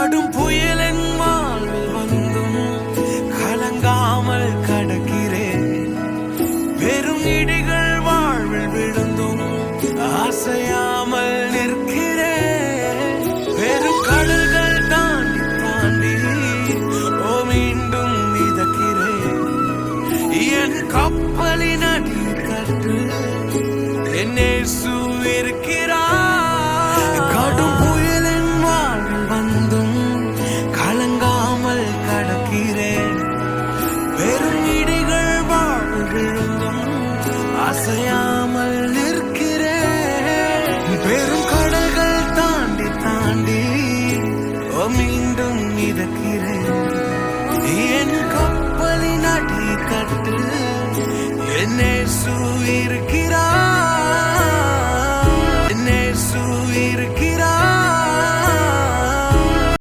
கடும் புயலின் வாழ்வில் வந்தும் கலங்காமல் கடக்கிறேன். பெரும் இடிகள் வாழ்வில் விழுந்தும் அசையாமல் நிற்கிறேன். பெரும் கடல்கள் தாண்டி தாண்டி மீண்டும் மிதக்கிறேன். என் கப்பலின் அடித்தட்டு என் இயேசு இருக்கிறார். கடும் புயலின் வாழ்வில் வந்தும் கலங்காமல் கடக்கிறேன். பெரும் இடிகள் வாழ்வில் விழுந்தும் அசையாமல் நிற்கிறேன். பெரும் கடல்கள் தாண்டி தாண்டி மீண்டும் மிதக்கிறேன். என் கப்பலின் அடித்தட்டு என் இயேசு இருக்கிறார்.